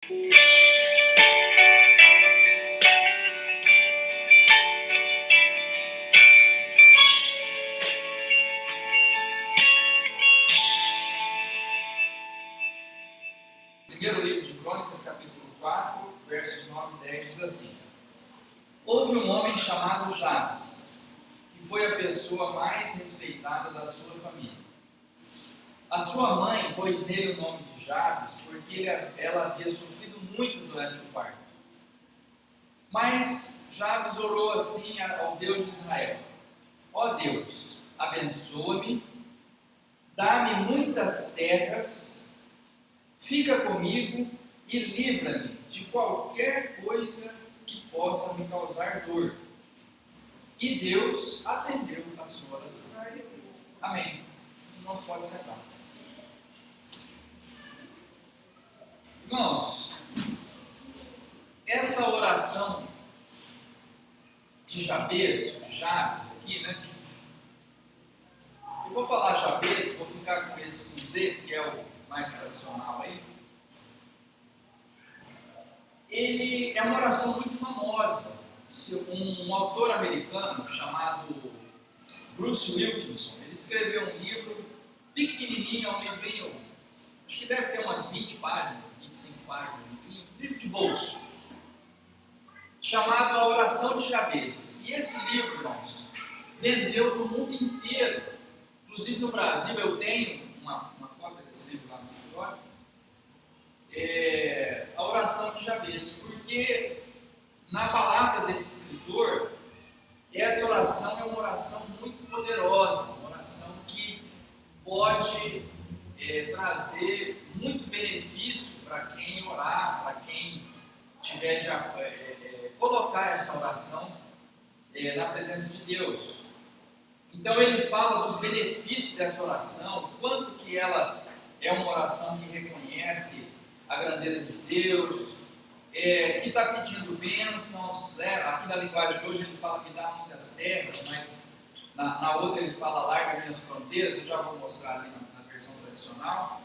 Primeiro livro de Crônicas, capítulo 4, versos 9 e 10, diz assim: Houve um homem chamado Jabes, que foi a pessoa mais respeitada da sua família. A sua mãe pôs nele o nome de Jabes, porque ela havia sofrido muito durante o parto. Mas Jabes orou assim ao Deus de Israel: Ó Deus, abençoa-me, dá-me muitas terras, fica comigo e livra-me de qualquer coisa que possa me causar dor. E Deus atendeu a sua oração. Amém. Os irmãos podem sentar. Irmãos, essa oração de Jabes aqui, né? Eu vou falar Jabes, vou ficar com esse Z, que é o mais tradicional aí. Ele é uma oração muito famosa. Um autor americano chamado Bruce Wilkinson, ele escreveu um livro pequenininho, um livrinho, acho que deve ter umas 20 páginas, 25 páginas, um livro de bolso, chamado A Oração de Jabes. E esse livro, irmãos, vendeu no mundo inteiro. Inclusive no Brasil eu tenho uma cópia desse livro lá no escritório. A oração de Jabes, porque na palavra desse escritor, essa oração é uma oração muito poderosa, uma oração que pode trazer muito benefício para quem orar, para quem tiver de colocar essa oração na presença de Deus. Então ele fala dos benefícios dessa oração, quanto que ela é uma oração que reconhece a grandeza de Deus, que está pedindo bênçãos, né? Aqui na linguagem de hoje ele fala que dá muitas terras, mas na outra ele fala larga minhas fronteiras, eu já vou mostrar ali na versão tradicional.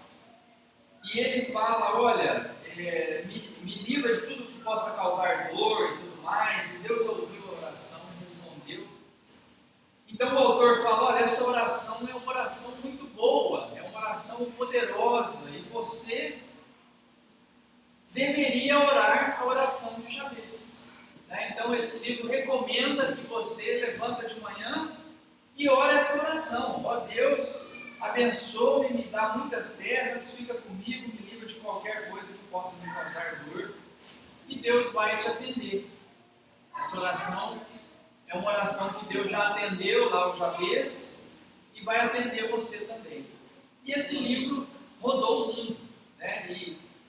E ele fala, olha, me livra de tudo que possa causar dor e tudo mais, e Deus ouviu a oração e respondeu. Então o autor fala, olha, essa oração é uma oração muito boa, é uma oração poderosa, e você deveria orar a oração de Jabes. Então esse livro recomenda que você levanta de manhã e ore essa oração. Ó Deus, abençoe-me, me dá muitas terras, fica comigo, me livra de qualquer coisa que possa me causar dor. E Deus vai te atender. Essa oração é uma oração que Deus já atendeu lá ao Jabes e vai atender você também. E esse livro rodou o mundo, né?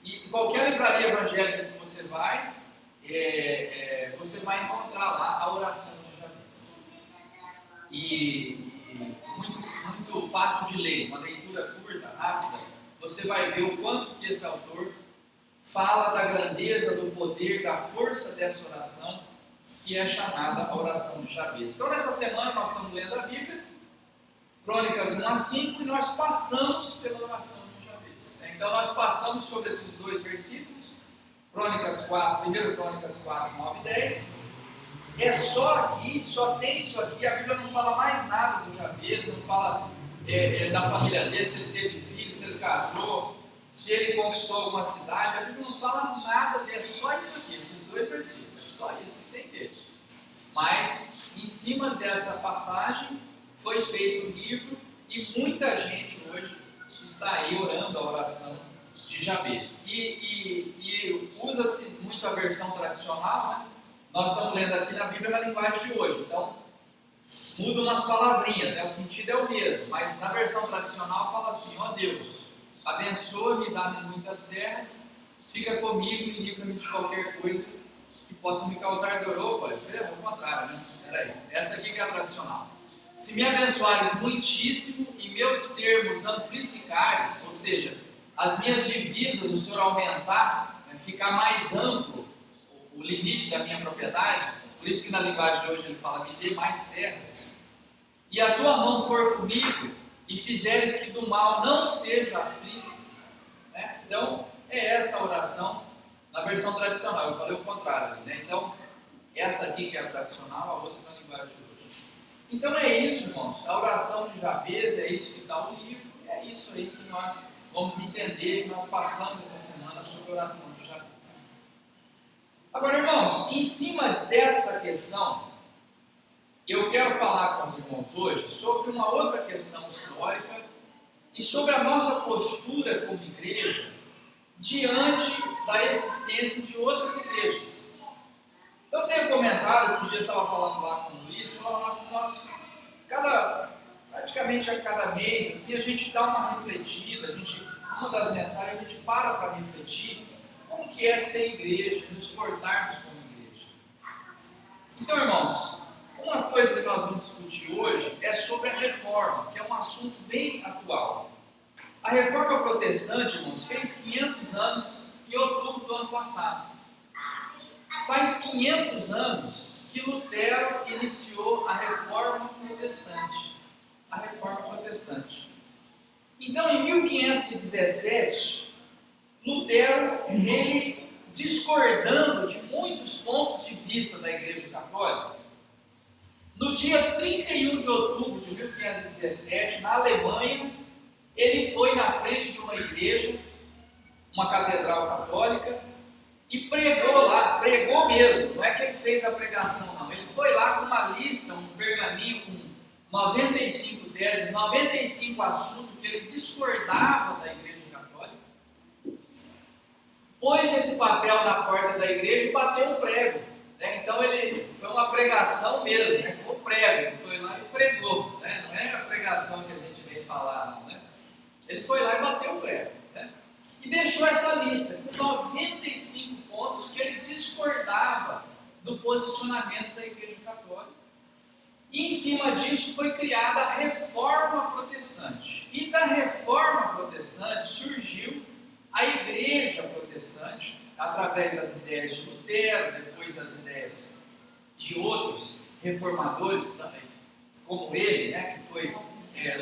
E qualquer livraria evangélica que você vai encontrar lá a oração de Jabes. E muito fácil de ler, uma leitura curta, rápida. Você vai ver o quanto que esse autor fala da grandeza, do poder, da força dessa oração, que é chamada a oração de Jabes. Então nessa semana nós estamos lendo a Bíblia, Crônicas 1 a 5, e nós passamos pela oração de Jabes. Então nós passamos sobre esses dois versículos, 1 Crônicas 4, 9 e 10. É só aqui, só tem isso aqui, a Bíblia não fala mais nada do Jabes, não fala da família dele, se ele teve filho, se ele casou, se ele conquistou alguma cidade, a Bíblia não fala nada dele, é só isso aqui, esses dois versículos, é só isso que tem dele. Mas, em cima dessa passagem, foi feito um livro e muita gente hoje está aí orando a oração de Jabes. E usa-se muito a versão tradicional, né? Nós estamos lendo aqui na Bíblia na linguagem de hoje, então muda umas palavrinhas, né? O sentido é o mesmo, mas na versão tradicional fala assim: ó Deus, abençoa-me, dá-me muitas terras, fica comigo e livra-me de qualquer coisa que possa me causar dor. Opa, é o contrário, né? Peraí, essa aqui que é a tradicional. Se me abençoares muitíssimo e meus termos amplificares, ou seja, as minhas divisas o Senhor aumentar, né, ficar mais amplo o limite da minha propriedade, por isso que na linguagem de hoje ele fala, me dê mais terras, e a tua mão for comigo, e fizeres que do mal não seja aflito, né? Então, é essa a oração versão tradicional, eu falei o contrário ali, né? Então, essa aqui que é a tradicional, a outra é a linguagem de hoje. Então é isso, irmãos, a oração de Jabez, é isso que está no livro, e é isso aí que nós vamos entender, que nós passamos essa semana sobre a oração de Jabez. Agora, irmãos, em cima dessa questão, eu quero falar com os irmãos hoje sobre uma outra questão histórica e sobre a nossa postura como igreja diante da existência de outras igrejas. Então, eu tenho comentado, esses dias eu estava falando lá com o Luiz, praticamente a cada mês, assim, a gente dá uma refletida, uma das mensagens, a gente para refletir como que é ser igreja, nos portarmos como igreja. Então, irmãos, uma coisa que nós vamos discutir hoje é sobre a reforma, que é um assunto bem atual. A reforma protestante, irmãos, fez 500 anos em outubro do ano passado. Faz 500 anos que Lutero iniciou a reforma protestante. A reforma protestante. Então, em 1517, Lutero, ele discordando de muitos pontos de vista da Igreja Católica, no dia 31 de outubro de 1517, na Alemanha, ele foi na frente de uma igreja, uma catedral católica, e pregou lá, pregou mesmo, não é que ele fez a pregação não, ele foi lá com uma lista, um pergaminho com 95 teses, 95 assuntos que ele discordava da Igreja Católica, pôs esse papel na porta da igreja e bateu um prego, né? Então ele foi uma pregação mesmo, né? O prego, ele foi lá e pregou, né? Não é a pregação que a gente veio falar, não, né? Ele foi lá e bateu o prego, né? E deixou essa lista com 95 pontos que ele discordava do posicionamento da Igreja Católica. E em cima disso foi criada a Reforma Protestante. E da Reforma Protestante surgiu a Igreja Protestante, através das ideias de Lutero, depois das ideias de outros reformadores também, como ele, né, que foi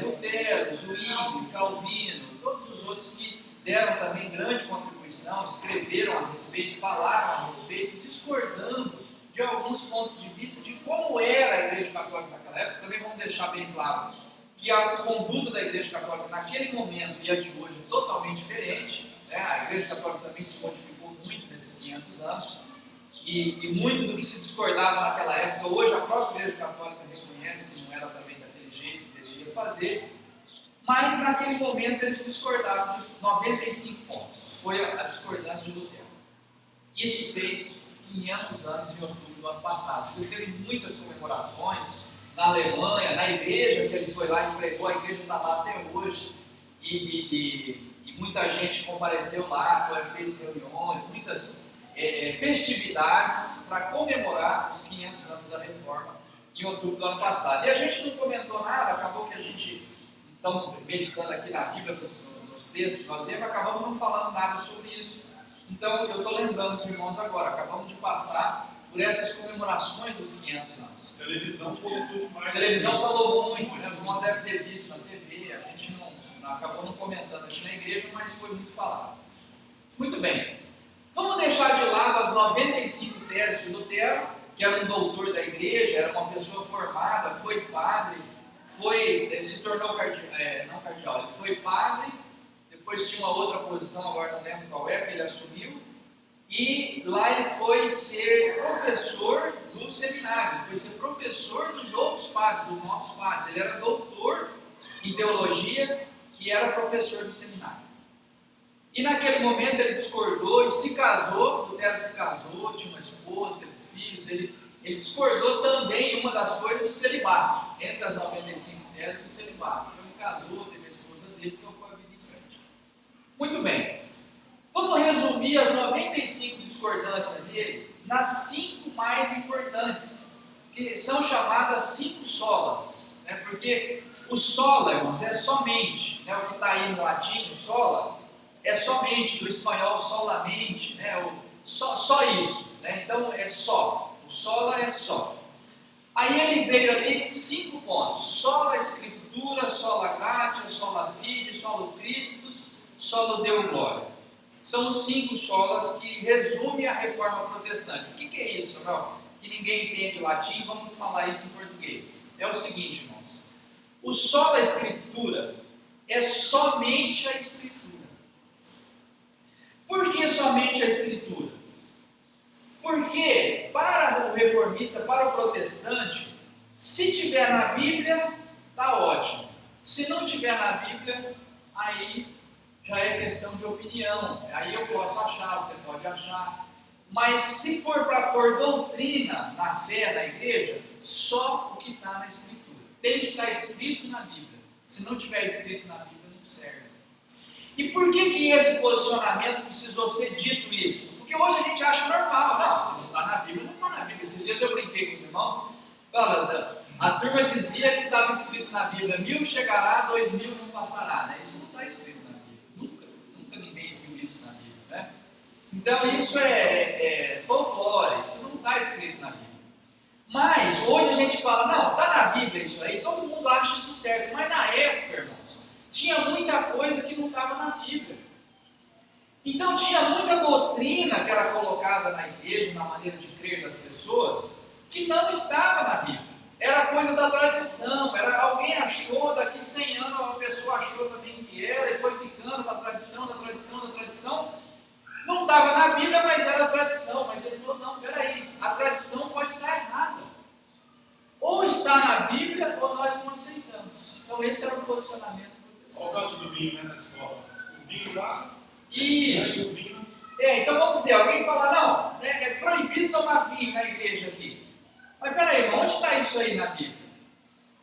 Lutero, Zwingli, Calvino, todos os outros que deram também grande contribuição, escreveram a respeito, falaram a respeito, discordando de alguns pontos de vista de como era a Igreja Católica naquela época. Também vamos deixar bem claro que a conduta da Igreja Católica naquele momento e a de hoje é totalmente diferente, né? A Igreja Católica também se modificou muito nesses 500 anos e muito do que se discordava naquela época, hoje a própria Igreja Católica reconhece que não era também daquele jeito que deveria fazer, mas naquele momento eles discordavam de 95 pontos, foi a discordância de Lutero. Isso fez 500 anos em outubro do ano passado. Ele teve muitas comemorações na Alemanha, na igreja que ele foi lá e pregou, a igreja está lá até hoje, e muita gente compareceu lá, foram feitas reuniões, muitas festividades para comemorar os 500 anos da Reforma em outubro do ano passado. E a gente não comentou nada, acabou que a gente, estamos meditando aqui na Bíblia, nos textos que nós lemos, acabamos não falando nada sobre isso. Então, eu estou lembrando os irmãos agora, acabamos de passar por essas comemorações dos 500 anos. A televisão comentou demais. A televisão falou muito, né? Os irmãos devem ter visto na TV, a gente acabou não comentando aqui na igreja, mas foi muito falado. Muito bem, vamos deixar de lado as 95 teses de Lutero, que era um doutor da igreja, era uma pessoa formada, foi padre, se tornou não cardeal, ele foi padre. Depois tinha uma outra posição, agora não lembro qual é, que ele assumiu, e lá ele foi ser professor do seminário, ele foi ser professor dos outros padres, dos novos padres. Ele era doutor em teologia e era professor do seminário. E naquele momento ele discordou e se casou, Lutero se casou, tinha uma esposa, teve filhos, ele discordou também uma das coisas do celibato, entre as 95 teses do celibato. Então ele casou, teve a esposa dele, tocou a vida em frente. Muito bem, vamos resumir as 95 discordâncias dele nas 5 mais importantes, que são chamadas 5 solas, né? Porque o sola, irmãos, é somente, né? O que está aí no latim, o sola, é somente, no espanhol, solamente, né? Só isso, né? Então é só, o sola é só. Aí ele veio ali 5 pontos: sola escritura, sola gratia, sola fide, solo Christus, solo Deo glória. São os 5 solas que resumem a reforma protestante. O que é isso, Samuel? Que ninguém entende latim, vamos falar isso em português. É o seguinte, irmãos. O sola escritura é somente a escritura. Por que somente a escritura? Porque para o reformista, para o protestante, se tiver na Bíblia, está ótimo. Se não tiver na Bíblia, aí já é questão de opinião. Aí eu posso achar, você pode achar. Mas se for para pôr doutrina na fé da igreja, só o que está na Escritura. Tem que estar escrito na Bíblia. Se não tiver escrito na Bíblia, não serve. E por que esse posicionamento precisou ser dito isso? Porque hoje a gente acha normal. Não, se não está na Bíblia, não está na Bíblia. Esses dias eu brinquei com os irmãos. A turma dizia que estava escrito na Bíblia: 1000 chegará, 2000 não passará. Né? Isso não está escrito na Bíblia. Nunca ninguém viu isso na Bíblia. Né? Então isso é folclore, isso não está escrito na Bíblia. Mas hoje a gente fala: não, está na Bíblia isso aí, todo mundo acha isso certo. Mas na época, irmãos, tinha muita coisa que não estava na Bíblia. Então tinha muita doutrina que era colocada na igreja, na maneira de crer das pessoas, que não estava na Bíblia. Era coisa da tradição, alguém achou, daqui 100 anos a pessoa achou também que era, e foi ficando da tradição. Não estava na Bíblia, mas era tradição. Mas ele falou: não, peraí, a tradição pode estar errada. Ou está na Bíblia, ou nós não aceitamos. Então esse era o posicionamento protestante. Olha o caso do vinho, né, na escola. O vinho lá. Isso. O vinho. Então vamos dizer, alguém fala: não, é proibido tomar vinho na igreja aqui. Mas peraí, onde está isso aí na Bíblia?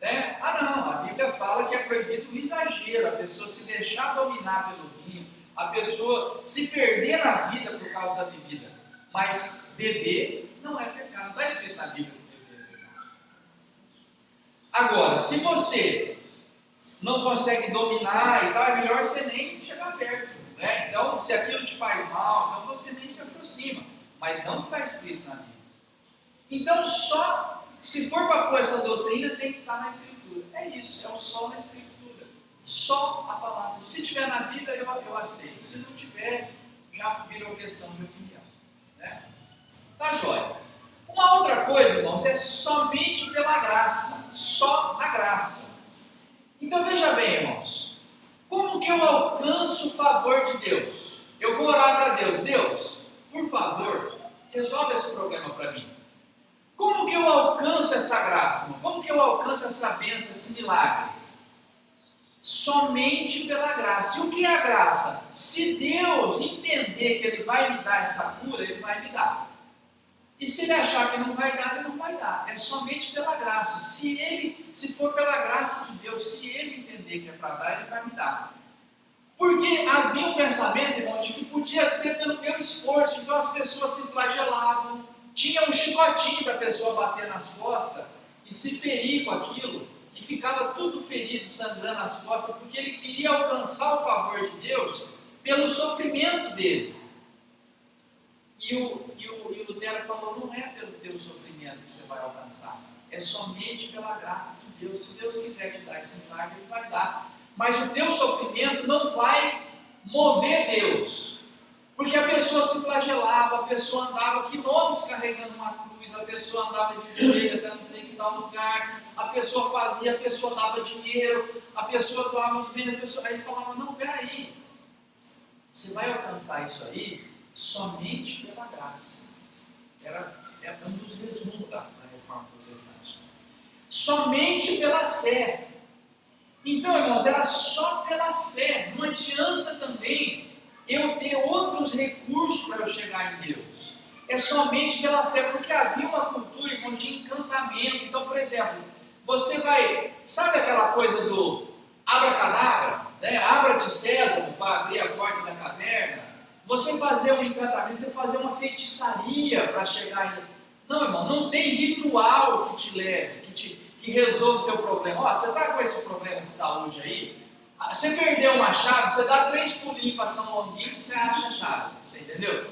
Não, a Bíblia fala que é proibido o exagero, a pessoa se deixar dominar pelo vinho, a pessoa se perder na vida por causa da bebida. Mas beber não é pecado, não está escrito na Bíblia que beber é pecado. Agora, se você não consegue dominar e tal, é melhor você nem chegar perto. Né? Então, se aquilo te faz mal, então você nem se aproxima. Mas não está escrito na Bíblia. Então, só se for para pôr essa doutrina, tem que estar na Escritura. É isso, é só na Escritura. Só a palavra. Se tiver na Bíblia, eu aceito. Se não tiver, já virou questão de opinião. Né? Tá jóia. Uma outra coisa, irmãos, é somente pela graça. Só a graça. Então veja bem, irmãos. Como que eu alcanço o favor de Deus? Eu vou orar para Deus. Deus, por favor, resolve esse problema para mim. Como que eu alcanço essa graça, irmão? Como que eu alcanço essa bênção, esse milagre? Somente pela graça. E o que é a graça? Se Deus entender que Ele vai me dar essa cura, Ele vai me dar. E se Ele achar que não vai dar, Ele não vai dar. É somente pela graça. Se for pela graça de Deus, se Ele entender que é para dar, Ele vai me dar. Porque havia um pensamento, irmãos, de que podia ser pelo meu esforço. Então as pessoas se flagelavam. Tinha um chicotinho para a pessoa bater nas costas e se ferir com aquilo, e ficava tudo ferido, sangrando nas costas, porque ele queria alcançar o favor de Deus pelo sofrimento dele. E o Lutero falou: não é pelo teu sofrimento que você vai alcançar, é somente pela graça de Deus. Se Deus quiser te dar esse milagre, Ele vai dar. Mas o teu sofrimento não vai mover Deus. Porque a pessoa se flagelava, a pessoa andava quilômetros carregando uma cruz, a pessoa andava de joelho até não sei que tal lugar, a pessoa fazia, a pessoa dava dinheiro, a pessoa doava os bens, aí ele falava: não, peraí, você vai alcançar isso aí somente pela graça. É um dos resumos da reforma protestante. Somente pela fé. Então, irmãos, era só pela fé, não adianta também eu ter outros recursos para eu chegar em Deus. É somente pela fé, porque havia uma cultura, irmãos, de encantamento. Então, por exemplo, você vai, sabe aquela coisa do abracadabra, né? Abra-te César para abrir a porta da caverna. Você fazer um encantamento, você fazer uma feitiçaria para chegar em... Não, irmão, não tem ritual que te leve, que resolva o teu problema. Ó, você está com esse problema de saúde aí? Você perdeu uma chave, você dá 3 pulinhos para São Longuinho, você acha a chave, você entendeu?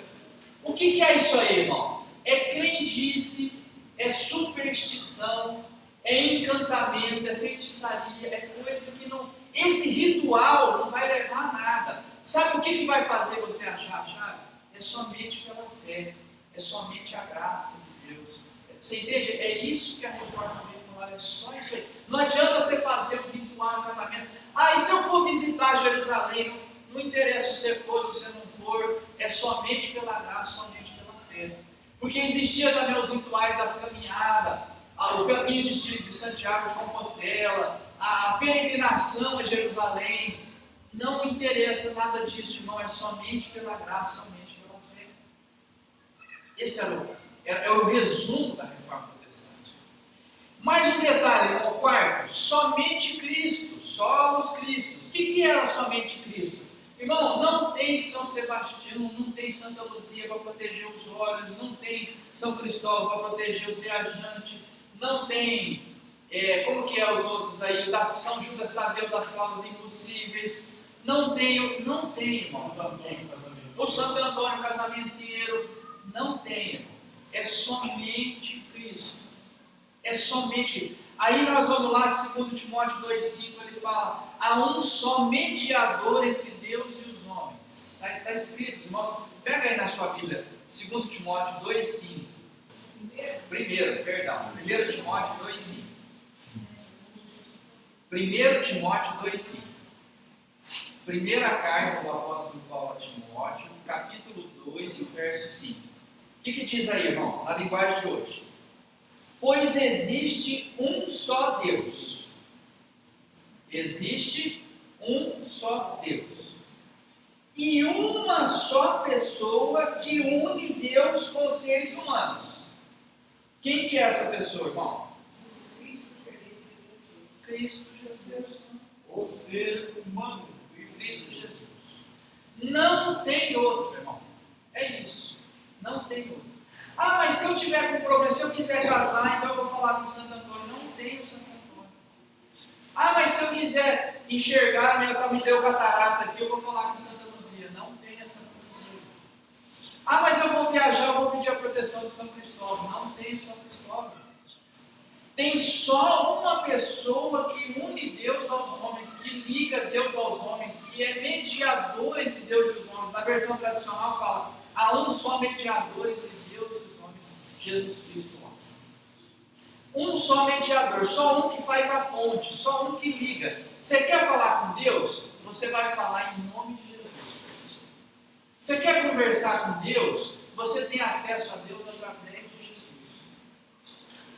O que é isso aí, irmão? É crendice, é superstição, é encantamento, é feitiçaria, é coisa que não... Esse ritual não vai levar a nada. Sabe o que vai fazer você achar a chave? É somente pela fé, é somente a graça de Deus. Você entende? É isso que a reforma veio falar, é só isso aí. Não adianta você fazer um ritual, um casamento. E se eu for visitar Jerusalém, não interessa se você for, se você não for, é somente pela graça, somente pela fé. Porque existia também os rituais das caminhadas, o caminho de Santiago de Compostela, a peregrinação a Jerusalém. Não interessa nada disso, irmão, é somente pela graça, somente pela fé. Esse é o resumo da reforma protestante. Mais um detalhe, irmão, quarto, somente Cristo, só os Cristos. O que era somente Cristo? Irmão, não tem São Sebastião, não tem Santa Luzia para proteger os olhos, não tem São Cristóvão para proteger os viajantes, não tem, como que é os outros aí, da São Judas Tadeu das causas impossíveis, não tem, irmão, o Santo Antônio Casamenteiro, não tem, irmão, é somente Cristo, é somente. Aí nós vamos lá, 2 Timóteo 2,5, ele fala, há um só mediador entre Deus e os homens. Está escrito, irmãos, pega aí na sua Bíblia, 2 Timóteo 2,5. 1 Timóteo 2,5. 1 Timóteo 2,5. Primeira carta do apóstolo Paulo a Timóteo, capítulo 2, e o verso 5. O que diz aí, irmão, na linguagem de hoje? Pois existe um só Deus. Existe um só Deus. E uma só pessoa que une Deus com os seres humanos. Quem que é essa pessoa, irmão? Cristo Jesus. O ser humano. Cristo Jesus. Não tem outro, irmão. É isso. Não tem outro. Mas se eu tiver com problema, se eu quiser casar, então eu vou falar com o Santo Antônio. Não tem o Santo Antônio. Mas se eu quiser enxergar, me deu catarata aqui, eu vou falar com Santa Luzia. Não tem a Santa Luzia. Mas eu vou viajar, eu vou pedir a proteção de São Cristóvão. Não tem o São Cristóvão. Tem só uma pessoa que une Deus aos homens, que liga Deus aos homens, que é mediador entre Deus e os homens. Na versão tradicional fala, há um só mediador entre Deus e os homens, Jesus Cristo. Um só mediador, só um que faz a ponte, só um que liga. Você quer falar com Deus? Você vai falar em nome de Jesus. Você quer conversar com Deus? Você tem acesso a Deus através de Jesus.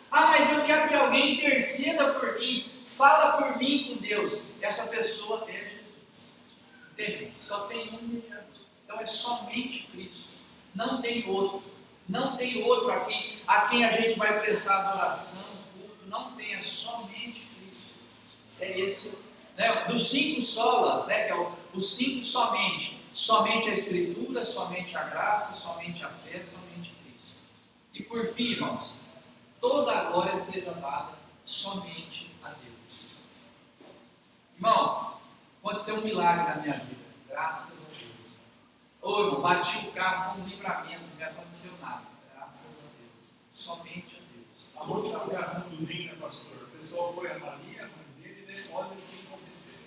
Mas eu quero que alguém interceda por mim, fala por mim com Deus. Essa pessoa é Jesus. Entende? Só tem um mediador. Então é somente Cristo. Não tem outro. Não tem outro aqui a quem a gente vai prestar adoração, culto. Não tem, é somente Cristo. É esse, né? Dos 5 solas, né? Que é os 5 somente. Somente a Escritura, somente a graça, somente a fé, somente Cristo. E por fim, irmãos, toda a glória seja dada somente a Deus. Irmão, aconteceu um milagre na minha vida, graças a Deus. Irmão, bati o carro, foi um livramento, não aconteceu nada, graças a Deus, somente a Deus. A multiplicação do vinho, né, pastor? O pessoal foi a Maria, a mãe dele, e olha o que aconteceu.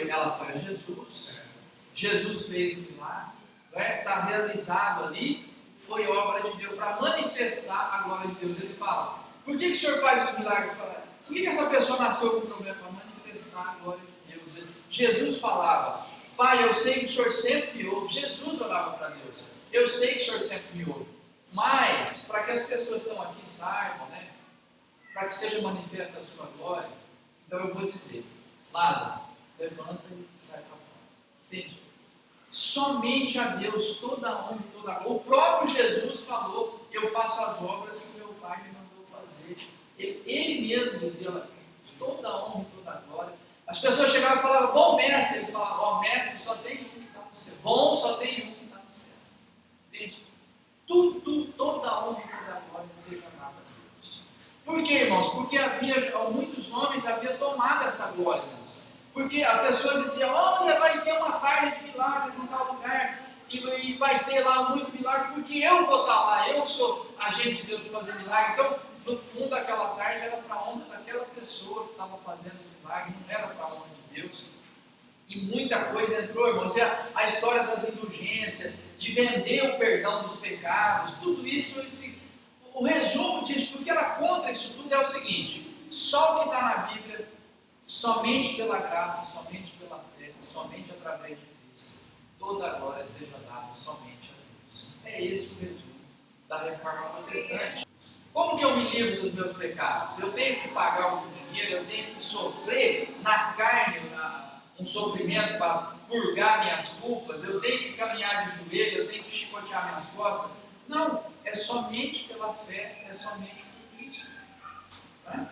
Ela foi a Jesus, Jesus fez o milagre, está realizado ali, foi obra de Deus para manifestar a glória de Deus. Ele fala, por que o Senhor faz os milagres? Por que essa pessoa nasceu com problema? Para manifestar a glória de Deus. Jesus falava, Pai, eu sei que o Senhor sempre me ouve. Jesus orava para Deus, eu sei que o Senhor sempre me ouve, mas para que as pessoas que estão aqui saibam, né, para que seja manifesta a sua glória, então eu vou dizer, Lázaro, levanta e sai para fora. Entende? Somente a Deus toda a honra e toda a glória. O próprio Jesus falou, eu faço as obras que o meu Pai me mandou fazer. Ele mesmo dizia, toda a honra e toda a glória. As pessoas chegavam e falavam, bom mestre, ele falava, mestre, só tem um que está no céu. Bom, só tem um que está no céu. Entende? Toda a honra e toda a glória seja dada a Deus. Por quê, irmãos? Porque muitos homens haviam tomado essa glória, irmãos. Porque a pessoa dizia, olha, vai ter uma tarde de milagres em tal lugar, e vai ter lá muito milagre, porque eu vou estar lá, eu sou agente de Deus para fazer milagre. Então, no fundo, aquela tarde era para a honra daquela pessoa que estava fazendo os milagres, não era para a honra de Deus. E muita coisa entrou, irmãos. E a história das indulgências, de vender o perdão dos pecados, tudo isso, o resumo disso, porque ela contra isso tudo é o seguinte: só o que está na Bíblia, somente pela graça, somente pela fé, somente através de Cristo, toda a glória seja dada somente a Deus. É esse o resumo da reforma protestante. Como que eu me livro dos meus pecados? Eu tenho que pagar algum dinheiro, eu tenho que sofrer na carne um sofrimento para purgar minhas culpas, eu tenho que caminhar de joelho, eu tenho que chicotear minhas costas. Não, é somente pela fé, é somente por Cristo. Né?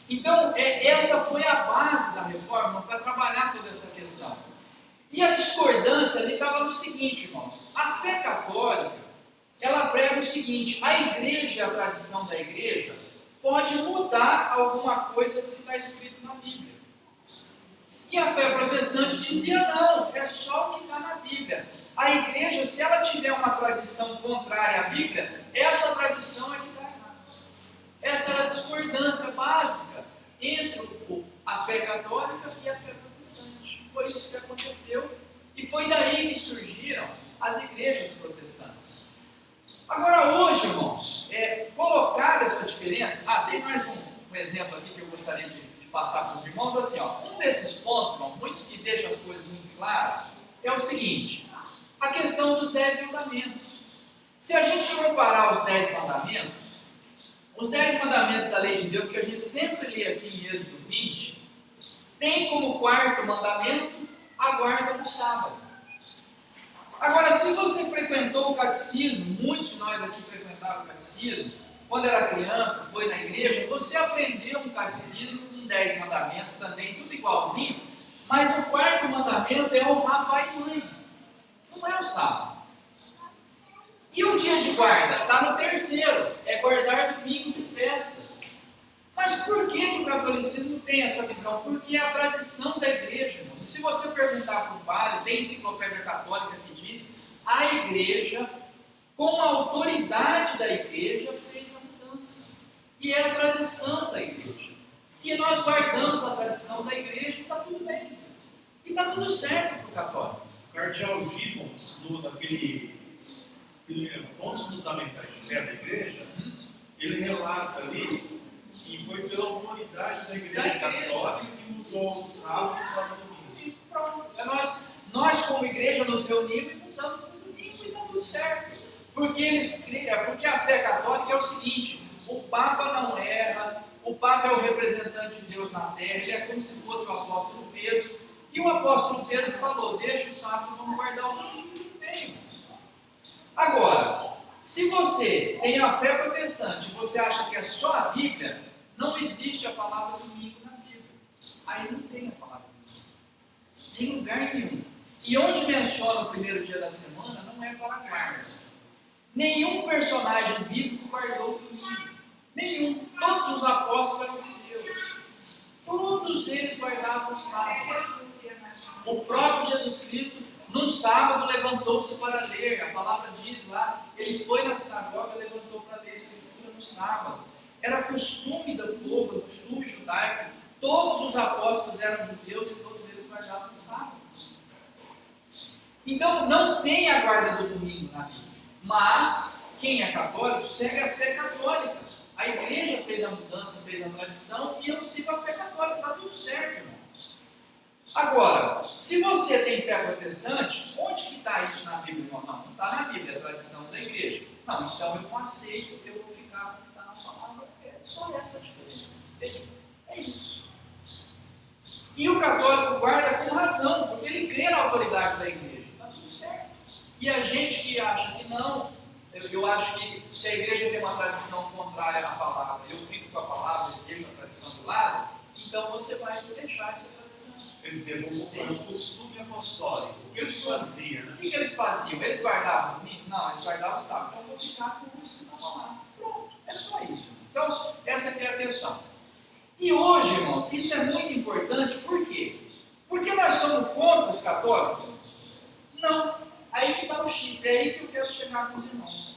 Então, essa foi a base da reforma para trabalhar toda essa questão. E a discordância ali estava no seguinte, irmãos: a fé católica, ela prega o seguinte: a igreja e a tradição da igreja pode mudar alguma coisa do que está escrito na Bíblia. E a fé protestante dizia: não, é só o que está na Bíblia. A igreja, se ela tiver uma tradição contrária à Bíblia, essa tradição é que está errada. Essa era a discordância básica entre a fé católica e a fé protestante. Foi isso que aconteceu, e foi daí que surgiram as igrejas protestantes. Agora, hoje, irmãos, colocar essa diferença. Tem mais um exemplo aqui que eu gostaria de passar para os irmãos. Assim, um desses pontos, irmão, muito que deixa as coisas muito claras, é o seguinte: a questão dos 10 mandamentos. Se a gente comparar os 10 mandamentos, os 10 mandamentos da lei de Deus, que a gente sempre lê aqui em Êxodo 20, tem como quarto mandamento a guarda do sábado. Agora, se você frequentou o catecismo, muitos de nós aqui frequentaram o catecismo, quando era criança, foi na igreja, você aprendeu um catecismo com 10 mandamentos também, tudo igualzinho, mas o quarto mandamento é honrar pai e mãe, não é o sábado. E o dia de guarda? Está no terceiro, é guardar domingos e festas. Mas por que o catolicismo tem essa visão? Porque é a tradição da igreja, irmãos. E se você perguntar para o padre, tem enciclopédia católica que diz: a igreja, com a autoridade da igreja, fez a mudança. E é a tradição da igreja. E nós guardamos a tradição da igreja e está tudo bem. E está tudo certo para o católico. O cardeal Gibbons, naquele pontos fundamentais de fé da igreja, ele relata ali que foi pela autoridade da igreja católica que mudou o sábado para o domingo. E pronto. Nós como igreja nos reunimos e mudamos para o domingo e está tudo certo. Porque a fé católica é o seguinte: o Papa não erra, o Papa é o representante de Deus na terra, ele é como se fosse o apóstolo Pedro. E o apóstolo Pedro falou: deixa o sábado, vamos guardar o domingo, tudo bem, irmãos. Agora, se você tem a fé protestante e você acha que é só a Bíblia, não existe a palavra domingo na Bíblia. Aí não tem a palavra domingo. Em lugar nenhum. E onde menciona o primeiro dia da semana, não é para guarda. Nenhum personagem bíblico guardou o domingo. Nenhum. Todos os apóstolos eram judeus. Todos eles guardavam o sábado. O próprio Jesus Cristo, num sábado, levantou-se para ler. A palavra diz lá, ele foi na sinagoga e levantou para ler a escritura no sábado. Era costume do povo, costume judaico. Todos os apóstolos eram judeus e todos eles guardavam o sábado. Então, não tem a guarda do domingo na Bíblia. Mas, quem é católico, segue a fé católica. A igreja fez a mudança, fez a tradição, e eu sigo a fé católica. Está tudo certo, irmão. Agora, se você tem fé protestante, onde que está isso na Bíblia? Não está na Bíblia, é a tradição da igreja. Não, então eu não aceito, eu vou ficar com o que está na palavra. É só essa a diferença. É isso. E o católico guarda com razão, porque ele crê na autoridade da igreja. Está tudo certo. E a gente que acha que não, eu acho que se a igreja tem uma tradição contrária à palavra, eu fico com a palavra e deixo a tradição do lado, então você vai deixar essa tradição. Quer dizer, o costume apostólico. O que eles faziam, né? O que eles faziam? Eles guardavam o domingo? Não, eles guardavam o sábado. Então eu vou ficar com isso que estava lá. Pronto, é só isso. Então, essa aqui é a questão. E hoje, irmãos, isso é muito importante, por quê? Porque nós somos contra os católicos? Não. Aí que está o X, é aí que eu quero chegar com os irmãos.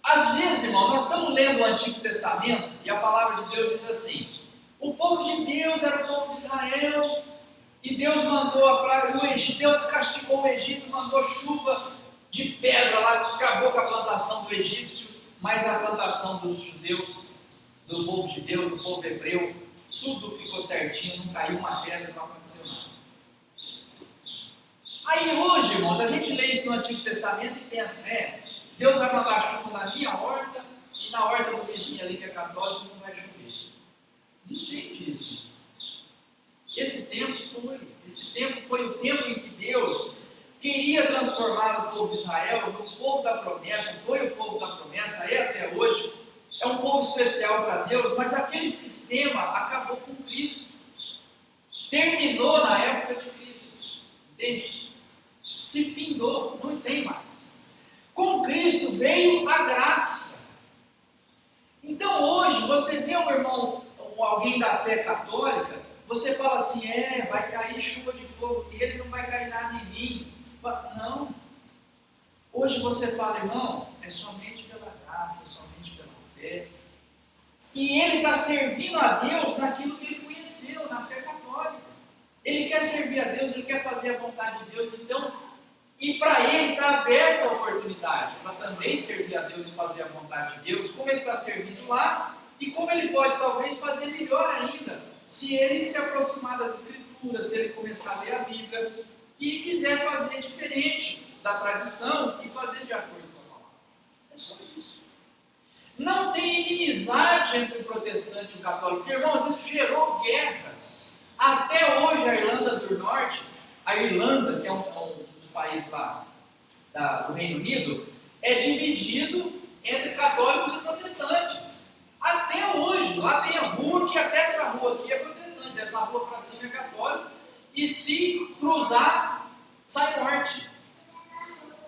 Às vezes, irmão, nós estamos lendo o Antigo Testamento e a palavra de Deus diz assim: o povo de Deus era o povo de Israel, e Deus mandou a praga, Deus castigou o Egito, mandou chuva de pedra lá, acabou com a plantação do egípcio, mas a plantação dos judeus, do povo de Deus, do povo hebreu, tudo ficou certinho, não caiu uma pedra, não aconteceu nada. Aí hoje, irmãos, a gente lê isso no Antigo Testamento e pensa, Deus vai mandar chuva na minha horta e na horta do vizinho ali que é católico não vai chover. Não entende isso. Esse tempo foi o tempo em que Deus queria transformar o povo de Israel no povo da promessa, foi o povo da promessa, é até hoje, é um povo especial para Deus, mas aquele sistema acabou com Cristo. Terminou na época de Cristo. Entende? Se findou, não tem mais. Com Cristo veio a graça. Então hoje, você vê um irmão, alguém da fé católica, você fala assim, vai cair chuva de fogo nele, não vai cair nada em mim. Não. Hoje você fala, irmão, é somente pela graça, é somente pela fé. E ele está servindo a Deus naquilo que ele conheceu, na fé católica. Ele quer servir a Deus, ele quer fazer a vontade de Deus, então, e para ele está aberta a oportunidade para também servir a Deus e fazer a vontade de Deus, como ele está servindo lá, e como ele pode talvez fazer melhor ainda, se ele se aproximar das Escrituras, se ele começar a ler a Bíblia e quiser fazer diferente da tradição e fazer de acordo com a palavra. É só isso. Não tem inimizade entre o protestante e o católico. Porque, irmãos, isso gerou guerras. Até hoje a Irlanda do Norte, a Irlanda, que é um dos países lá do Reino Unido, é dividido entre católicos e protestantes. Até hoje, lá tem a rua que até essa rua aqui é protestante, essa rua para cima é católica, e se cruzar, sai morte.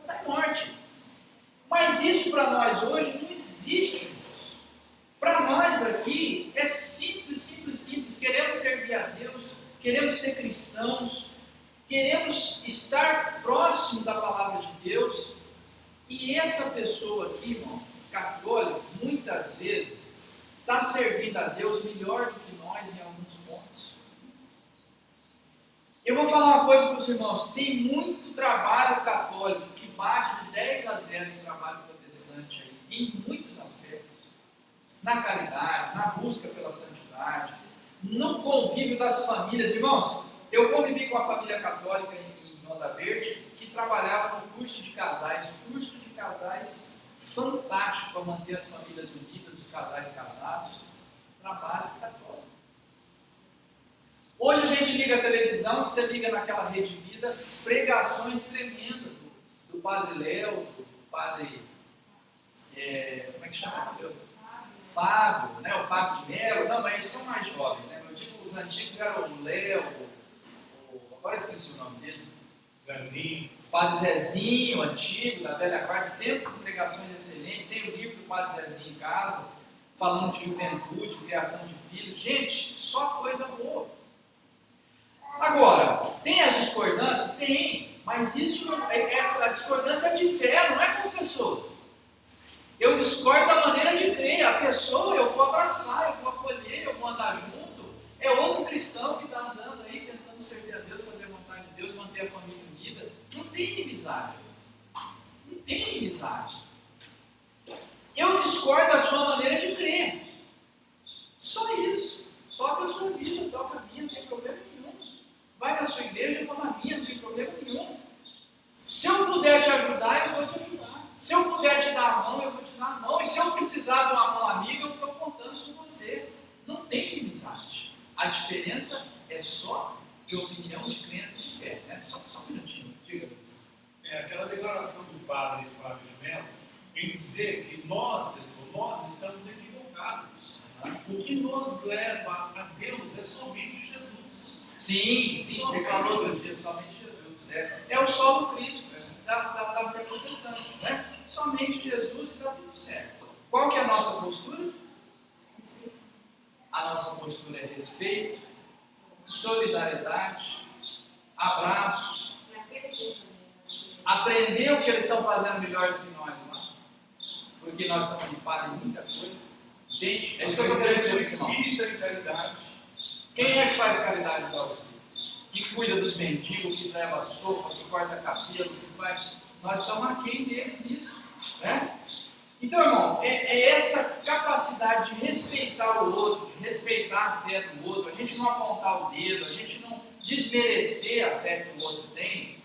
Sai morte. Mas isso para nós hoje não existe, irmãos. Para nós aqui é simples, simples, simples. Queremos servir a Deus, queremos ser cristãos, queremos estar próximo da palavra de Deus, e essa pessoa aqui, irmão, católica, muitas vezes está servindo a Deus melhor do que nós em alguns pontos. Eu vou falar uma coisa para os irmãos, tem muito trabalho católico que bate de 10-0 em trabalho protestante aí, em muitos aspectos. Na caridade, na busca pela santidade, no convívio das famílias. Irmãos, eu convivi com a família católica em Onda Verde, que trabalhava no curso de casais fantástico para manter as famílias unidas, os casais casados, trabalho católico. Hoje a gente liga a televisão, você liga naquela Rede Vida, pregações tremendas do Padre Léo, do Padre, como é que chama, meu Deus? Fábio, né? O Fábio de Mello, não, mas eles são mais jovens, né? Eu digo, os antigos eram o Léo, agora esqueci o nome dele. Zezinho. O Padre Zezinho, antigo, da velha guarda, sempre com pregações excelentes. Tem o livro do Padre Zezinho em casa, falando de juventude, criação de filhos. Gente, só coisa boa. Agora, tem as discordâncias? Tem, mas isso a discordância é de fé, não é com as pessoas. Eu discordo da maneira de crer. A pessoa eu vou abraçar, eu vou acolher, eu vou andar junto. É outro cristão que está andando aí, tentando servir a Deus, fazer a vontade de Deus, manter a família unida. Não tem inimizade. Não tem inimizade. Eu discordo da sua maneira de crer. Só isso. Toca a sua vida, toca a minha, não tem problema nenhum. Vai na sua igreja, eu vou na minha, não tem problema nenhum. Se eu puder te ajudar, eu vou te ajudar. Se eu puder te dar a mão, eu vou te dar a mão. E se eu precisar de uma mão amiga, eu estou contando com você. Não tem inimizade. A diferença é só de opinião, de crença e de fé. Né? Só um minutinho, diga. Aquela declaração do padre Fábio de Mello em dizer que nós estamos equivocados. O que nos leva a Deus é somente Jesus. Sim, declarou somente Jesus. É o solo Cristo, da fé protestante. Né? Somente Jesus e está tudo certo. Qual que é a nossa postura? Respeito. A nossa postura é respeito, solidariedade, abraço, aprender o que eles estão fazendo melhor do que nós, não? Porque nós estamos de falha em muita coisa. Entende? É isso que eu estou querendo dizer, o espírito e caridade. Quem é que faz caridade igual ao Espírito? que cuida dos mendigos, que leva sopa, que corta cabelo, que faz. Nós estamos aquém deles nisso. Né? Então, irmão, é essa capacidade de respeitar o outro, de respeitar a fé do outro, a gente não apontar o dedo, a gente não desmerecer a fé que o outro tem,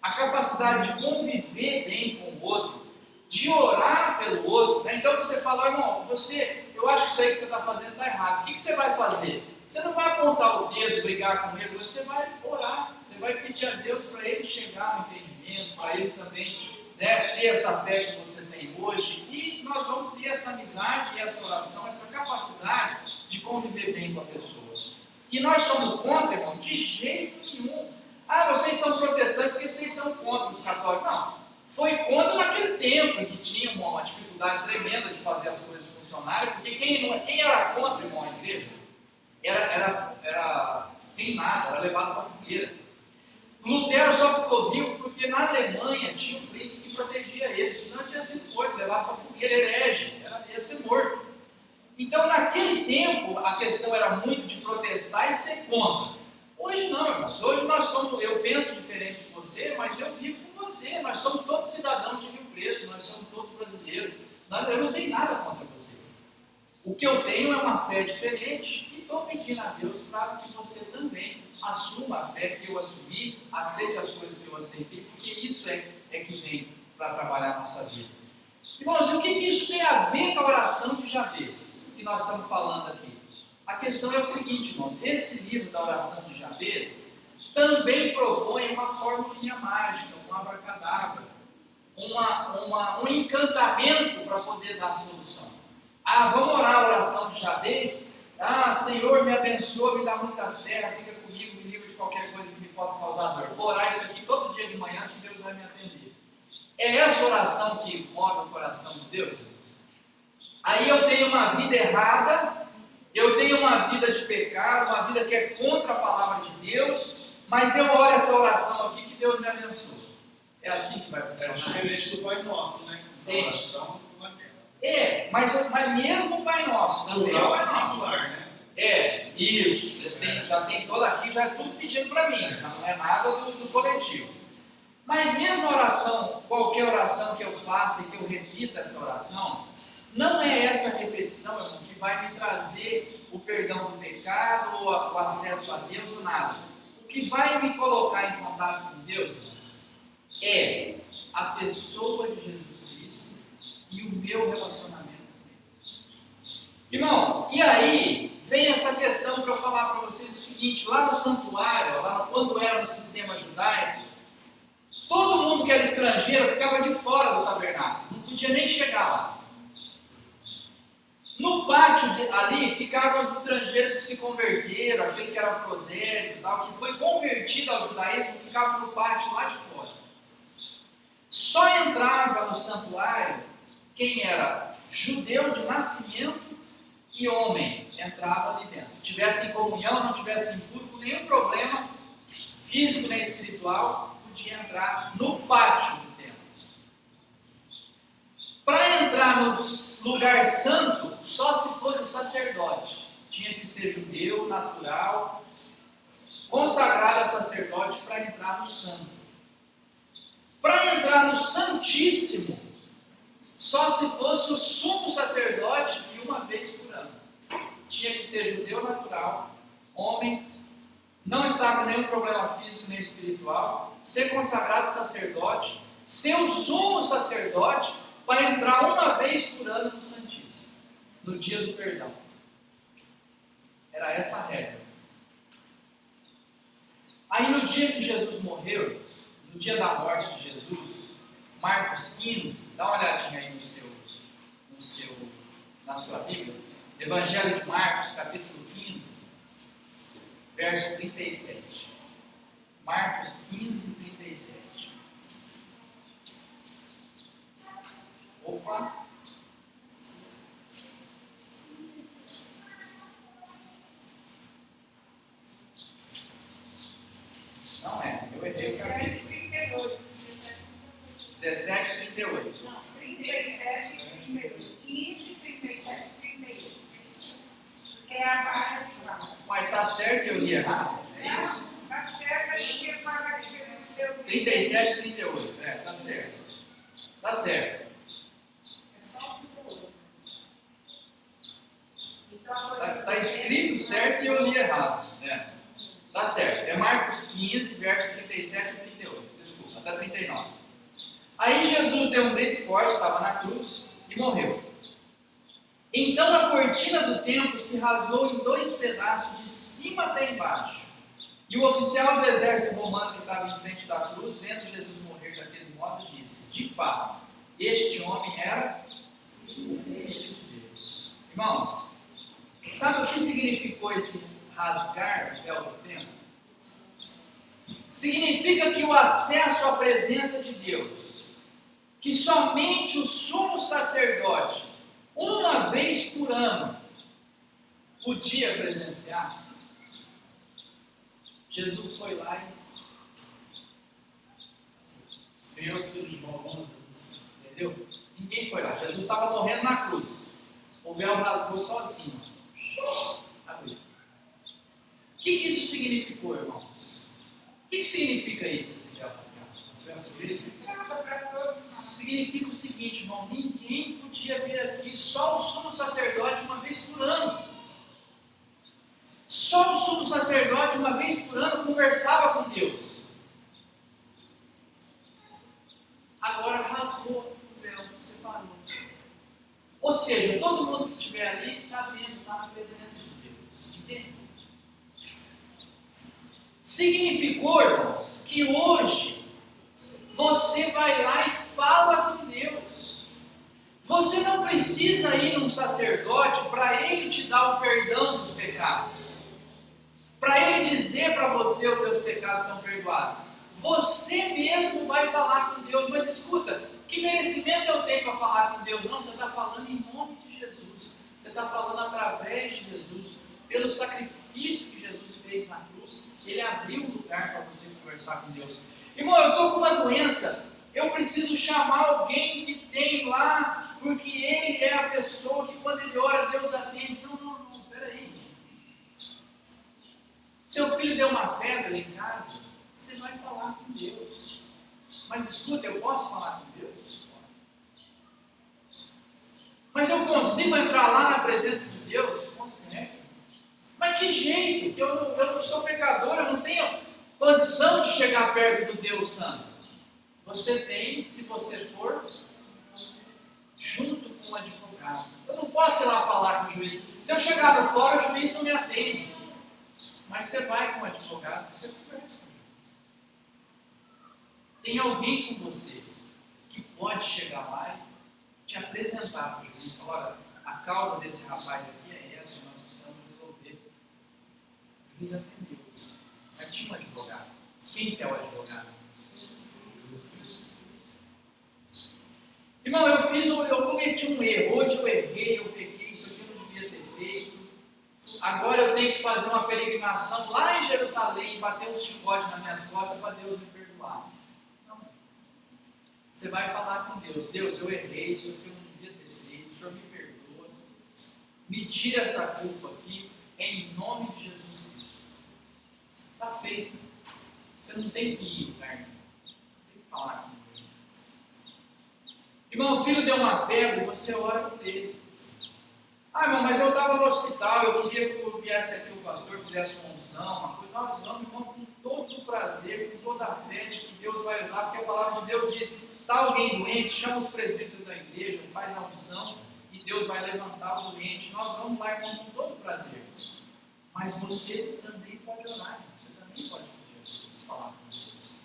a capacidade de conviver bem com o outro, de orar pelo outro. Né? Então você fala, irmão, eu acho que isso aí que você está fazendo está errado. O que você vai fazer? Você não vai apontar o dedo, brigar com ele, você vai orar, você vai pedir a Deus para ele chegar no entendimento, para ele também, né, ter essa fé que você tem hoje, e nós vamos ter essa amizade, essa oração, essa capacidade de conviver bem com a pessoa. E nós somos contra, irmão, de jeito nenhum. Ah, vocês são protestantes porque vocês são contra os católicos. Não, foi contra naquele tempo em que tinha uma dificuldade tremenda de fazer as coisas funcionarem, porque quem era contra, irmão, a igreja, era queimado, era levado para a fogueira. Lutero só ficou vivo porque na Alemanha tinha um príncipe que protegia ele, senão ele tinha sido morto, levado para a fogueira, herege, ia ser morto. Então, naquele tempo, a questão era muito de protestar e ser contra. Hoje não, irmãos. Hoje eu penso diferente de você, mas eu vivo com você. Nós somos todos cidadãos de Rio Preto, nós somos todos brasileiros. Eu não tenho nada contra você. O que eu tenho é uma fé diferente e estou pedindo a Deus para que você também assuma a fé que eu assumi, aceite as coisas que eu aceitei, porque isso é que vem para trabalhar a nossa vida. Irmãos, e o que isso tem a ver com a oração de Jabez, que nós estamos falando aqui? A questão é o seguinte, irmãos, esse livro da oração de Jabez também propõe uma formulinha mágica, um abracadabra, um encantamento para poder dar a solução. Ah, vamos orar a oração de Jabez? Ah, Senhor, me abençoa, me dá muitas terras, fica comigo, me livra de qualquer coisa que me possa causar dor. Vou orar isso aqui todo dia de manhã que Deus vai me atender. É essa oração que move o coração de Deus? Aí eu tenho uma vida errada, eu tenho uma vida de pecado, uma vida que é contra a palavra de Deus, mas eu oro essa oração aqui que Deus me abençoe. É assim que vai funcionar. É diferente do Pai Nosso, né? Essa oração na terra. Mas mesmo o Pai Nosso também é singular, né? Isso. Já tem todo aqui, já é tudo pedido para mim, já não é nada do coletivo. Mas mesmo a oração, qualquer oração que eu faça e que eu repita essa oração, não é essa repetição, irmão, que vai me trazer o perdão do pecado, ou o acesso a Deus, ou nada. O que vai me colocar em contato com Deus, irmãos, é a pessoa de Jesus Cristo e o meu relacionamento com Ele. Irmão, e aí vem essa questão para eu falar para vocês o seguinte: lá no santuário, quando era no sistema judaico, todo mundo que era estrangeiro ficava de fora do tabernáculo, não podia nem chegar lá. No pátio ali ficavam os estrangeiros que se converteram, aquele que era prosélito e tal, que foi convertido ao judaísmo, ficava no pátio lá de fora. Só entrava no santuário quem era judeu de nascimento e homem, entrava ali dentro. Tivesse em comunhão, não tivesse impuro, com nenhum problema físico nem espiritual, podia entrar no pátio do templo. Para entrar no lugar santo, só se fosse sacerdote. Tinha que ser judeu, natural, consagrado a sacerdote para entrar no santo. Para entrar no santíssimo, só se fosse o sumo sacerdote e uma vez por ano. Tinha que ser judeu natural, homem, não estar com nenhum problema físico nem espiritual, ser consagrado sacerdote, ser o sumo sacerdote, para entrar uma vez por ano no Santíssimo, no dia do perdão. Era essa a regra. Aí no dia que Jesus morreu, no dia da morte de Jesus, Marcos 15, dá uma olhadinha aí na sua Bíblia, Evangelho de Marcos, capítulo 15, verso 37. Marcos 15, 37. Opa! Não é, eu errei o capítulo. 17, 38. Não, 37, 38. 15, 37, 38. É a barra de fraude. Mas está certo, eu li errado? É isso? Não, está certo. escrito certo e eu li errado. Tá certo. É Marcos 15, verso 37 e 38. Desculpa, até 39. Aí Jesus deu um grito forte, estava na cruz e morreu. Então a cortina do templo se rasgou em 2 pedaços, de cima até embaixo. E o oficial do exército romano que estava em frente da cruz, vendo Jesus morrer daquele modo, disse: de fato, este homem era o Filho de Deus. Irmãos, sabe o que significou esse rasgar o véu do templo? Significa que o acesso à presença de Deus, que somente o sumo sacerdote, uma vez por ano, podia presenciar, Jesus foi lá e... Sem auxílio de Paulo, Entendeu? Ninguém foi lá. Jesus estava morrendo na cruz. O véu rasgou sozinho. Abriu. O que isso significou, irmãos? O que significa isso, esse véu rasgado? acesso livre. Significa o seguinte, irmão: ninguém podia vir aqui, só o sumo sacerdote uma vez por ano. Só o sumo sacerdote uma vez por ano conversava com Deus. Agora rasgou o véu, separou. Ou seja, todo mundo que estiver ali está vendo, está na presença de Deus. Entende? Significou, irmãos, que hoje você vai lá e fala com Deus. Você não precisa ir num sacerdote para ele te dar o perdão dos pecados, para ele dizer para você os teus pecados estão perdoados. Você mesmo vai falar com Deus. Mas escuta, que merecimento eu tenho para falar com Deus? Não, você está falando em nome de Jesus. Você está falando através de Jesus, pelo sacrifício que Jesus fez na cruz. Ele abriu um lugar para você conversar com Deus. Irmão, eu estou com uma doença, eu preciso chamar alguém que tem lá, porque ele é a pessoa que quando ele ora, Deus atende. Não, peraí. Seu filho deu uma febre em casa, você vai falar com Deus. Mas escuta, eu posso falar com Deus? Mas eu consigo entrar lá na presença de Deus? Consegue. Mas que jeito? Eu não sou pecador, eu não tenho condição de chegar perto do Deus Santo. Você tem, se você for junto com um advogado. Eu não posso ir lá falar com o juiz. Se eu chegar lá fora, o juiz não me atende. Mas você vai com um advogado, você conversa com ele. Tem alguém com você que pode chegar lá e te apresentar para o juiz e falar: olha, a causa desse rapaz aqui é essa, nós precisamos resolver. O juiz atendeu. Mas tinha um advogado. Quem que é o advogado? Irmão, eu cometi um erro. Hoje eu errei, eu pequei, isso aqui eu não devia ter feito. Agora eu tenho que fazer uma peregrinação lá em Jerusalém, bater um chicote nas minhas costas para Deus me perdoar. Não. Você vai falar com Deus: Deus, eu errei, isso aqui eu não devia ter feito, o Senhor me perdoa. Me tira essa culpa aqui, em nome de Jesus Cristo. Está feito. Você não tem que ir, carne. Tem que falar com Deus. Irmão, o filho deu uma febre, você ora por ele. Ah, irmão, mas eu estava no hospital, eu queria que eu viesse aqui o pastor, fizesse uma unção, uma coisa. Nós vamos, irmão, com todo o prazer, com toda a fé de que Deus vai usar, porque a palavra de Deus diz: está alguém doente, chama os presbíteros da igreja, faz a unção e Deus vai levantar o doente. Nós vamos lá, irmão, com todo o prazer. Mas você também pode orar, irmão. Você também pode pedir a Deus, falar com Deus.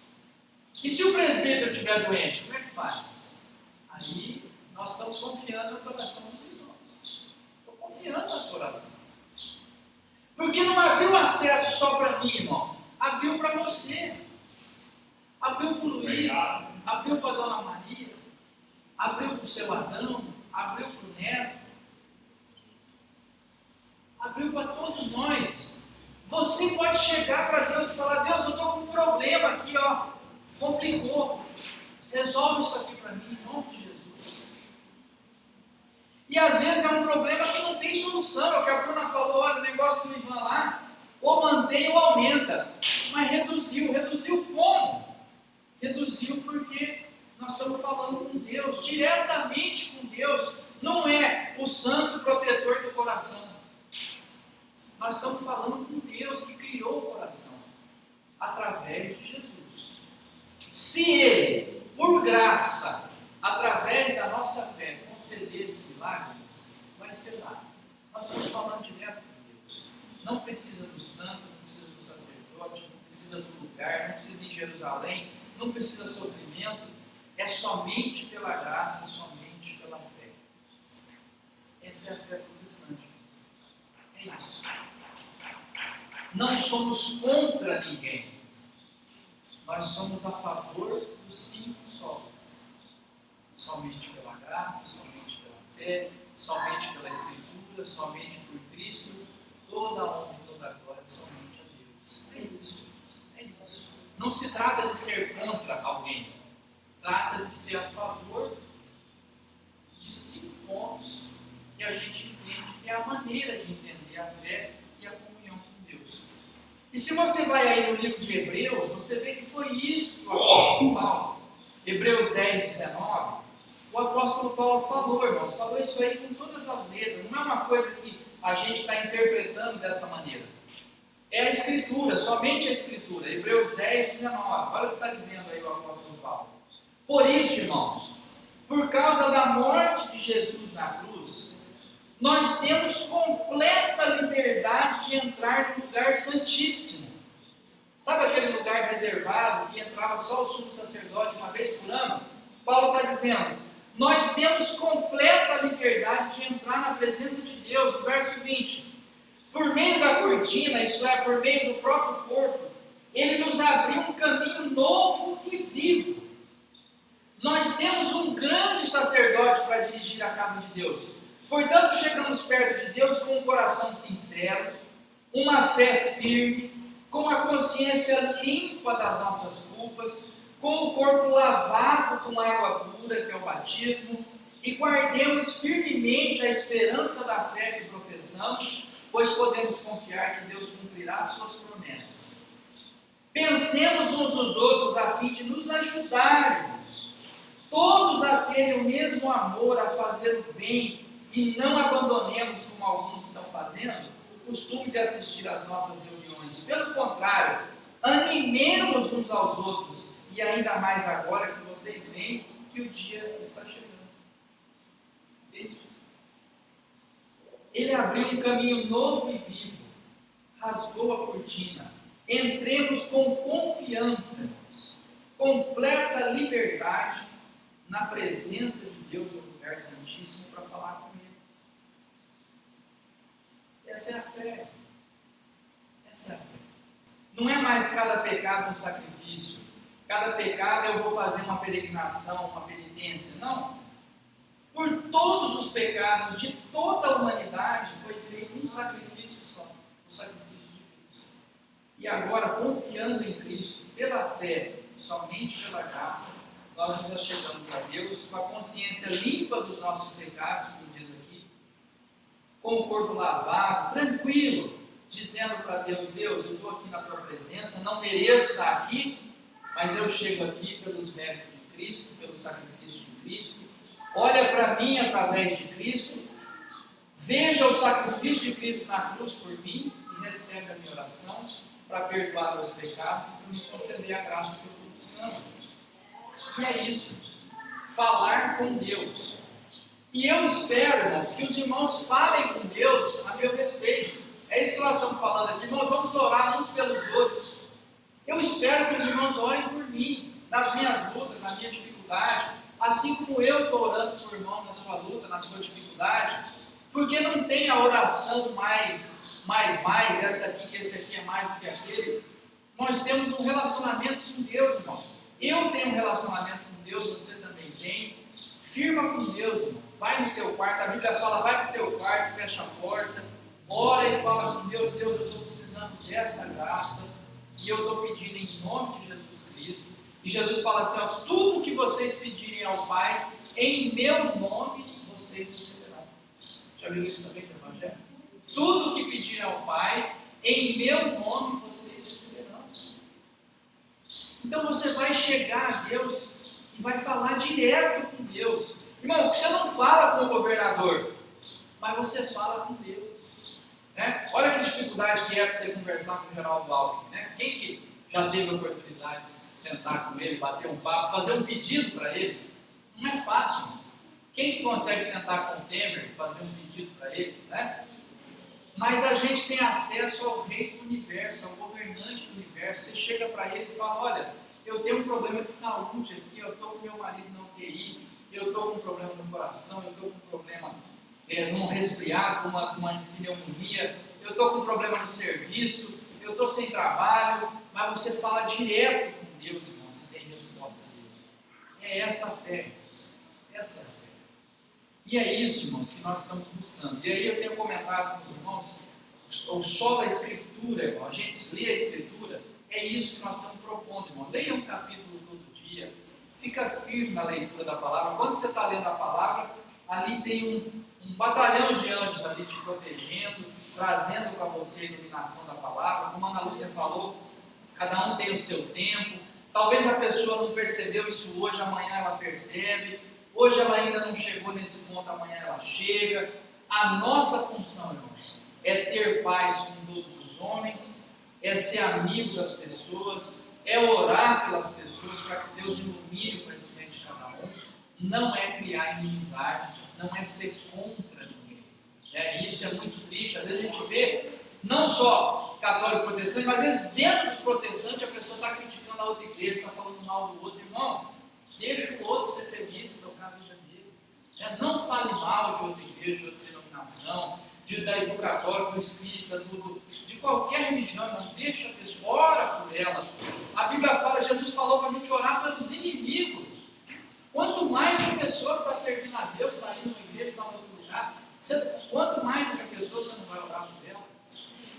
E se o presbítero estiver doente, como é que faz? Aí nós estamos confiando na oração dos irmãos. Estou confiando na sua oração. Porque não abriu acesso só para mim, irmão. Abriu para você. Abriu para o Luiz. Abriu para a Dona Maria. Abriu para o seu Adão. Abriu para o Neto. Abriu para todos nós. Você pode chegar para Deus e falar: Deus, eu estou com um problema aqui, ó. Complicou. Resolve isso aqui para mim, em nome de Jesus. E às vezes é um problema que não tem solução. É o que a Bruna falou: olha, o negócio do Ivan lá, ou mantém ou aumenta. Mas reduziu. Reduziu como? Reduziu porque nós estamos falando com Deus, diretamente com Deus. Não é o santo protetor do coração. Nós estamos falando com Deus que criou o coração através de Jesus. Se Ele, por graça, através da nossa fé, conceder esse milagre, vai ser lá. Nós estamos falando direto com Deus. Não precisa do santo, não precisa do sacerdote, não precisa do lugar, não precisa ir em Jerusalém, não precisa de sofrimento. É somente pela graça, somente pela fé. Essa é a fé protestante. É isso. Não somos contra ninguém. Nós somos a favor dos 5 solas. Somente pela graça, somente pela fé, somente pela Escritura, somente por Cristo, toda a honra e toda a glória somente a Deus. É isso. É isso. Não se trata de ser contra alguém. Trata de ser a favor de 5 pontos que a gente entende que é a maneira de entender a fé e a comunhão com Deus. E se você vai aí no livro de Hebreus, você vê que foi isso que o apóstolo Paulo, Hebreus 10, 19, o apóstolo Paulo falou, irmãos, falou isso aí com todas as letras, não é uma coisa que a gente está interpretando dessa maneira. É a Escritura, somente a Escritura, Hebreus 10, 19, olha o que está dizendo aí o apóstolo Paulo. Por isso, irmãos, por causa da morte de Jesus na cruz, nós temos completa liberdade de entrar no lugar santíssimo. Sabe aquele lugar reservado que entrava só o sumo sacerdote uma vez por ano? Paulo está dizendo, nós temos completa liberdade de entrar na presença de Deus. No verso 20, por meio da cortina, isso é, por meio do próprio corpo, Ele nos abriu um caminho novo e vivo. Nós temos um grande sacerdote para dirigir a casa de Deus. Portanto, chegamos perto de Deus com um coração sincero, uma fé firme, com a consciência limpa das nossas culpas, com o corpo lavado com água pura, que é o batismo, e guardemos firmemente a esperança da fé que professamos, pois podemos confiar que Deus cumprirá as suas promessas. Pensemos uns nos outros a fim de nos ajudarmos, todos a terem o mesmo amor, a fazer o bem, e não abandonemos, como alguns estão fazendo, o costume de assistir às nossas reuniões. Pelo contrário, animemos uns aos outros, e ainda mais agora que vocês veem que o dia está chegando. Entende? Ele abriu um caminho novo e vivo, rasgou a cortina. Entremos com confiança, irmãos, completa liberdade na presença de Deus no lugar santíssimo para falar com Ele. Essa é a fé. Essa é a fé. Não é mais cada pecado um sacrifício. Cada pecado eu vou fazer uma peregrinação, uma penitência. Não. Por todos os pecados de toda a humanidade foi feito um sacrifício só. O sacrifício de Cristo. E agora, confiando em Cristo, pela fé, somente pela graça, nós nos achegamos a Deus com a consciência limpa dos nossos pecados, como diz aqui, com o corpo lavado, tranquilo, dizendo para Deus, Deus, eu estou aqui na tua presença, não mereço estar aqui, mas eu chego aqui pelos méritos de Cristo, pelo sacrifício de Cristo. Olha para mim através de Cristo, veja o sacrifício de Cristo na cruz por mim e recebe a minha oração para perdoar meus pecados e para me conceder a graça que eu estou buscando. E é isso, falar com Deus. E eu espero, irmãos, que os irmãos falem com Deus a meu respeito. É isso que nós estamos falando aqui. Irmãos, vamos orar uns pelos outros. Eu espero que os irmãos orem por mim, nas minhas lutas, na minha dificuldade, assim como eu estou orando por o irmão na sua luta, na sua dificuldade, porque não tem a oração mais, essa aqui, que esse aqui é mais do que aquele. Nós temos um relacionamento com Deus, irmão. Eu tenho um relacionamento com Deus, você também tem. Firma com Deus, irmão. Vai no teu quarto, a Bíblia fala, vai para o teu quarto, fecha a porta, ora e fala com Deus, Deus, eu estou precisando dessa graça, e eu estou pedindo em nome de Jesus Cristo. E Jesus fala assim, ó, tudo que vocês pedirem ao Pai, em meu nome, vocês receberão. Já viram isso também no Evangelho? Tudo que pedirem ao Pai, em meu nome, vocês receberão. Então você vai chegar a Deus e vai falar direto com Deus. Irmão, você não fala com o governador, mas você fala com Deus. Né? Olha que dificuldade que é para você conversar com o Geraldo Alckmin. Né? Quem que já teve a oportunidade de sentar com ele, bater um papo, fazer um pedido para ele? Não é fácil. Quem que consegue sentar com o Temer e fazer um pedido para ele? Né? Mas a gente tem acesso ao rei do universo, ao governante do universo. Você chega para ele e fala, olha, eu tenho um problema de saúde aqui, eu estou com meu marido na UTI, eu estou com um problema no coração, eu estou com um problema num resfriado, uma pneumonia, eu estou com um problema no serviço, eu estou sem trabalho, mas você fala direto com Deus, irmão, você tem resposta dele. É essa a fé, irmãos. Essa é a fé. E é isso, irmãos, que nós estamos buscando. E aí eu tenho comentado com os irmãos, o só da Escritura, irmão, a gente lê a Escritura, é isso que nós estamos propondo, irmão. Leia um capítulo todo dia, fica firme na leitura da palavra. Quando você está lendo a palavra, ali tem um batalhão de anjos ali te protegendo, trazendo para você a iluminação da palavra. Como a Ana Lúcia falou, cada um tem o seu tempo. Talvez a pessoa não percebeu isso hoje, amanhã ela percebe. Hoje ela ainda não chegou nesse ponto, amanhã ela chega. A nossa função, irmãos, é ter paz com todos os homens, é ser amigo das pessoas, é orar pelas pessoas para que Deus ilumine o conhecimento de cada um. Não é criar inimizade, não é ser contra ninguém. Isso é muito triste. Às vezes a gente vê, não só católico e protestante, mas às vezes dentro dos protestantes a pessoa está criticando a outra igreja, está falando mal do outro. Irmão, deixa o outro ser feliz e tocar a vida dele. Não fale mal de outra igreja, de outra denominação, do católico, do espírita, de qualquer religião. Não deixa a pessoa, ora por ela. A Bíblia fala, Jesus falou para a gente orar pelos inimigos. Quanto mais uma pessoa que está servindo a Deus, está indo numa igreja, está em outro lugar, quanto mais essa pessoa você não vai orar por ela.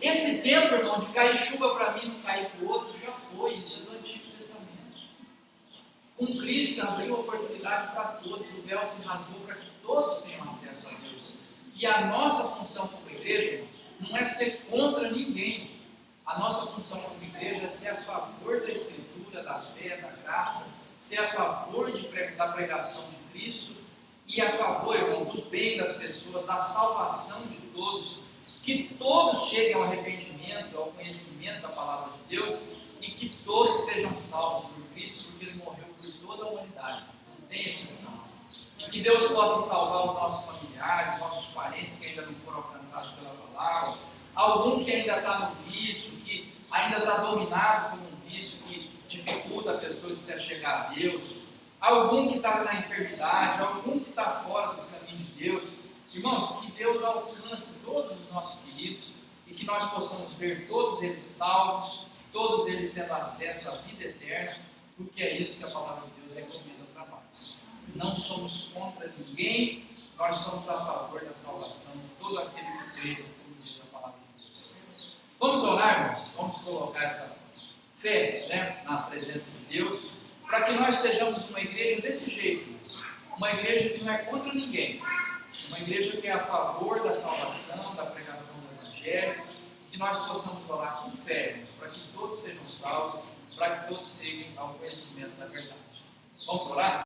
Esse tempo, irmão, de cair chuva para mim e não cair para o outro, já foi. Isso é do Antigo Testamento. Com Cristo abriu oportunidade para todos, o véu se rasgou para que todos tenham acesso a Deus. E a nossa função como igreja, irmão, não é ser contra ninguém. A nossa função como igreja é ser a favor da Escritura, da fé, da graça, ser a favor da pregação de Cristo e a favor, irmão, do bem das pessoas, da salvação de todos, que todos cheguem ao arrependimento, ao conhecimento da palavra de Deus e que todos sejam salvos por Cristo, porque Ele morreu por toda a humanidade, não tem exceção. E que Deus possa salvar os nossos familiares, os nossos parentes que ainda não foram alcançados pela palavra, algum que ainda está no vício, que ainda está dominado por um vício que dificulta a pessoa de se achegar a Deus, algum que está na enfermidade, algum que está fora dos caminhos de Deus. Irmãos, que Deus alcance todos os nossos queridos e que nós possamos ver todos eles salvos, todos eles tendo acesso à vida eterna, porque é isso que a palavra de Deus recomenda para nós. Não somos contra ninguém, nós somos a favor da salvação de todo aquele que crê, como diz a palavra de Deus. Vamos orar, irmãos? Vamos colocar essa fé, na presença de Deus, para que nós sejamos uma igreja desse jeito, irmãos. Uma igreja que não é contra ninguém, uma igreja que é a favor da salvação, da pregação do Evangelho, que nós possamos orar com fé, irmãos, para que todos sejam salvos, para que todos cheguem ao conhecimento da verdade. Vamos orar?